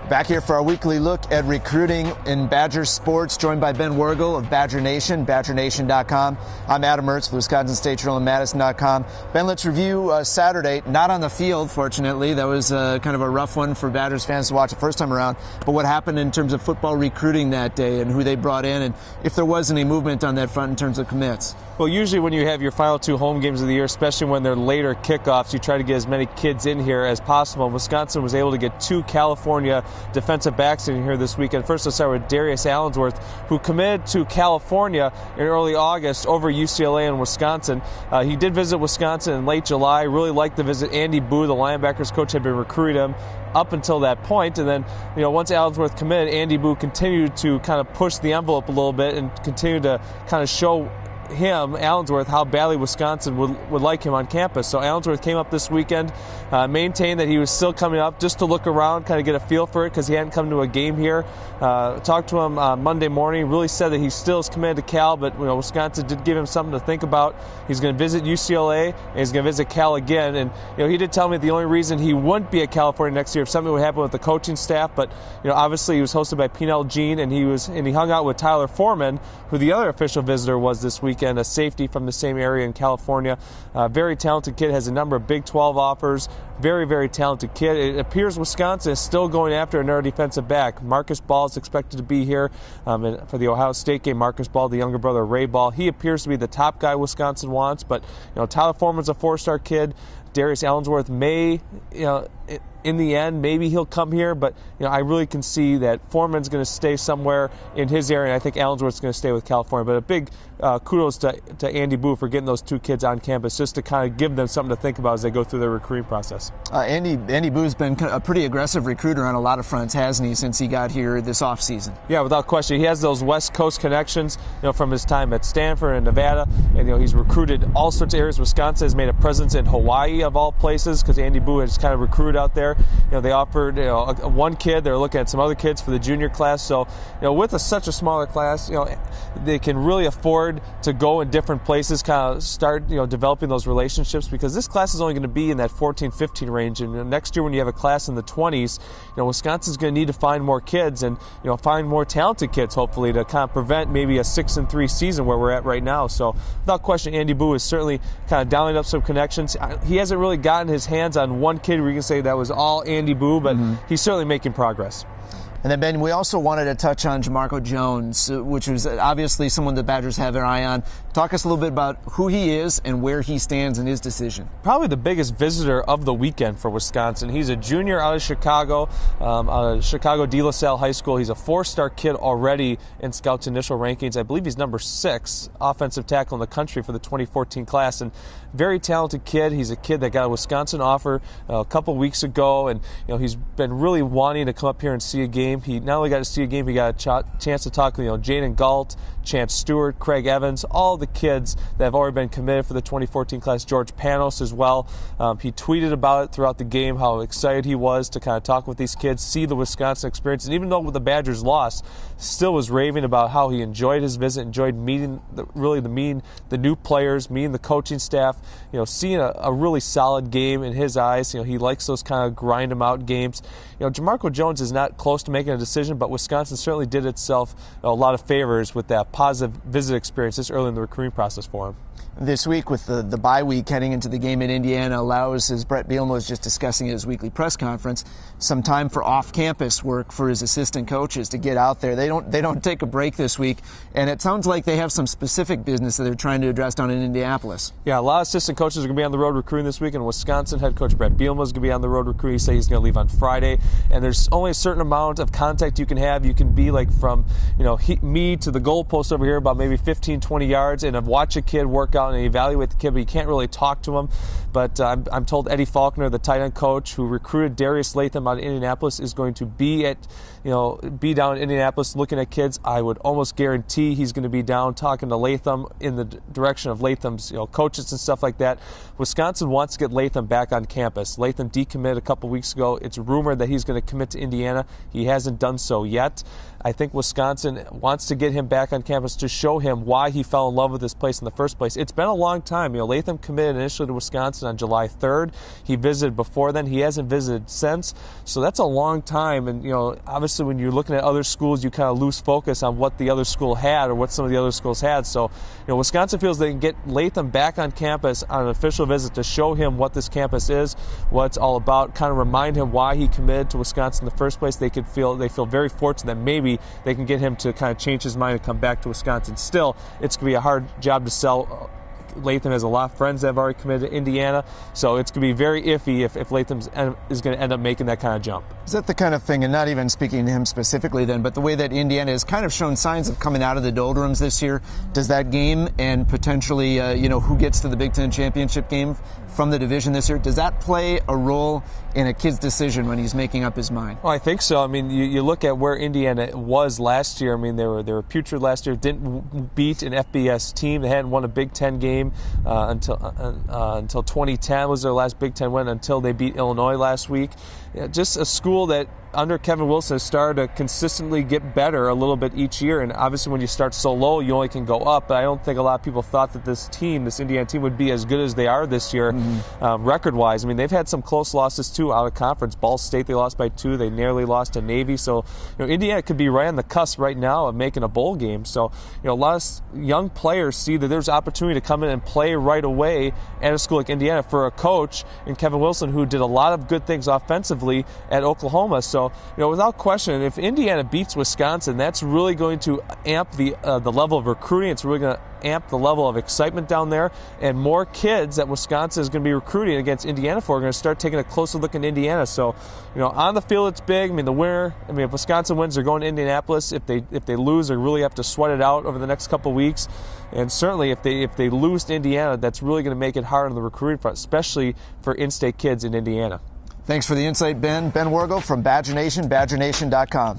Back here for our weekly look at recruiting in Badger sports, joined by Ben Wergel of Badger Nation, BadgerNation.com. I'm Adam Mertz with Wisconsin State Journal and madison.com. Ben, let's review Saturday. Not on the field, fortunately. That was kind of a rough one for Badgers fans to watch the first time around. But what happened in terms of football recruiting that day and who they brought in, and if there was any movement on that front in terms of commits? Well, usually when you have your final two home games of the year, especially when they're later kickoffs, you try to get as many kids in here as possible. Wisconsin was able to get two California defensive backs in here this weekend. First, let's start with Darius Allensworth, who committed to California in early August over UCLA and Wisconsin. He did visit Wisconsin in late July. Really liked the visit. Andy Boo, the linebackers coach, had been recruiting him up until that point, and then once Allensworth committed, Andy Boo continued to kind of push the envelope a little bit and continue to kind of show him, Allensworth, how badly Wisconsin would like him on campus. So Allensworth came up this weekend, maintained that he was still coming up just to look around, kind of get a feel for it because he hadn't come to a game here. Talked to him Monday morning, really said that he still is committed to Cal, but Wisconsin did give him something to think about. He's going to visit UCLA and he's going to visit Cal again, and he did tell me the only reason he wouldn't be at California next year if something would happen with the coaching staff, but obviously he was hosted by Penel Jean, and he hung out with Tyler Foreman, who the other official visitor was this weekend, a safety from the same area in California. Very talented kid, has a number of Big 12 offers. Very, very talented kid. It appears Wisconsin is still going after another defensive back. Marcus Ball is expected to be here for the Ohio State game. Marcus Ball, the younger brother of Ray Ball. He appears to be the top guy Wisconsin wants, but Tyler Foreman's a four-star kid. Darius Allensworth may, in the end, maybe he'll come here, but I really can see that Foreman's going to stay somewhere in his area, and I think Allensworth's going to stay with California. But a big kudos to Andy Boo for getting those two kids on campus, just to kind of give them something to think about as they go through their recruiting process. Andy Boo's been a pretty aggressive recruiter on a lot of fronts, hasn't he, since he got here this offseason? Yeah, without question. He has those West Coast connections, from his time at Stanford and Nevada, and he's recruited all sorts of areas. Wisconsin has made a presence in Hawaii, of all places, because Andy Boo has kind of recruited out there. They offered one kid. They're looking at some other kids for the junior class. So with such a smaller class, they can really afford to go in different places, kind of start developing those relationships, because this class is only going to be in that 14-15 range. And next year, when you have a class in the 20s, Wisconsin's going to need to find more kids and find more talented kids, hopefully, to kind of prevent maybe a 6-3 season where we're at right now. So without question, Andy Boo is certainly kind of dialing up some connections. He hasn't really gotten his hands on one kid where you can say that was all Andy Boo, but he's certainly making progress. And then, Ben, we also wanted to touch on Jamarco Jones, which was obviously someone the Badgers have their eye on. Talk us a little bit about who he is and where he stands in his decision. Probably the biggest visitor of the weekend for Wisconsin. He's a junior out of Chicago, out of Chicago De La Salle High School. He's a four-star kid already in Scout's initial rankings. I believe he's number 6 offensive tackle in the country for the 2014 class. And very talented kid. He's a kid that got a Wisconsin offer a couple weeks ago, and he's been really wanting to come up here and see a game. He not only got to see a game, he got a chance to talk to Jaden Galt, Chance Stewart, Craig Evans, all the kids that have already been committed for the 2014 class. George Panos as well. He tweeted about it throughout the game, how excited he was to kind of talk with these kids, see the Wisconsin experience, and even though the Badgers lost, still was raving about how he enjoyed his visit, enjoyed meeting the new players, meeting the coaching staff, seeing a really solid game in his eyes. He likes those kind of grind him out games. Jamarco Jones is not close to making a decision, but Wisconsin certainly did itself a lot of favors with that positive visit experience this early in the recruiting process for him. This week, with the bye week heading into the game in Indiana, allows, as Brett Bielema was just discussing at his weekly press conference, some time for off-campus work for his assistant coaches to get out there. They don't take a break this week, and it sounds like they have some specific business that they're trying to address down in Indianapolis. Yeah, a lot of assistant coaches are going to be on the road recruiting this week, and Wisconsin head coach Brett Bielema is going to be on the road recruiting. He said he's going to leave on Friday, and there's only a certain amount of contact you can have. You can be like from me to the goalpost over here, about maybe 15-20 yards, and watch a kid work out and evaluate the kid, but you can't really talk to him. But I'm told Eddie Faulkner, the tight end coach who recruited Darius Latham out of Indianapolis, is going to be down in Indianapolis looking at kids. I would almost guarantee he's going to be down talking to Latham in the direction of Latham's coaches and stuff like that. Wisconsin wants to get Latham back on campus. Latham decommitted a couple weeks ago. It's rumored that he's going to commit to Indiana. He hasn't done so yet. I think Wisconsin wants to get him back on campus to show him why he fell in love with this place in the first place. It's been a long time. Latham committed initially to Wisconsin on July 3rd. He visited before then. He hasn't visited since. So that's a long time. And, obviously when you're looking at other schools, you kind of lose focus on what the other school had or what some of the other schools had. So, Wisconsin feels they can get Latham back on campus on an official visit to show him what this campus is, what it's all about, kind of remind him why he committed to Wisconsin in the first place. They feel very fortunate that maybe they can get him to kind of change his mind and come back to Wisconsin. Still, it's going to be a hard job to sell. Latham has a lot of friends that have already committed to Indiana, so it's going to be very iffy if Latham is going to end up making that kind of jump. Is that the kind of thing, and not even speaking to him specifically then, but the way that Indiana has kind of shown signs of coming out of the doldrums this year, does that game and potentially, who gets to the Big Ten championship game from the division this year, does that play a role in a kid's decision when he's making up his mind? Well, I think so. I mean, you look at where Indiana was last year. I mean, they were putrid last year. Didn't beat an FBS team. They hadn't won a Big Ten game until 2010 was their last Big Ten win, until they beat Illinois last week. Just a school that under Kevin Wilson has started to consistently get better a little bit each year. And obviously when you start so low, you only can go up. But I don't think a lot of people thought that this Indiana team, would be as good as they are this year, record-wise. I mean, they've had some close losses too out of conference. Ball State, they lost by 2. They nearly lost to Navy. So, Indiana could be right on the cusp right now of making a bowl game. So, a lot of young players see that there's opportunity to come in and play right away at a school like Indiana for a coach in Kevin Wilson, who did a lot of good things offensively at Oklahoma. So, without question, if Indiana beats Wisconsin, that's really going to amp the level of recruiting. It's really going to amp the level of excitement down there, and more kids that Wisconsin is going to be recruiting against Indiana for are going to start taking a closer look at Indiana. So, on the field it's big. I mean, if Wisconsin wins, they're going to Indianapolis. If they lose, they really have to sweat it out over the next couple of weeks. And certainly if they lose to Indiana, that's really going to make it hard on the recruiting front, especially for in-state kids in Indiana. Thanks for the insight, Ben. Ben Wergel from Badger Nation, BadgerNation.com.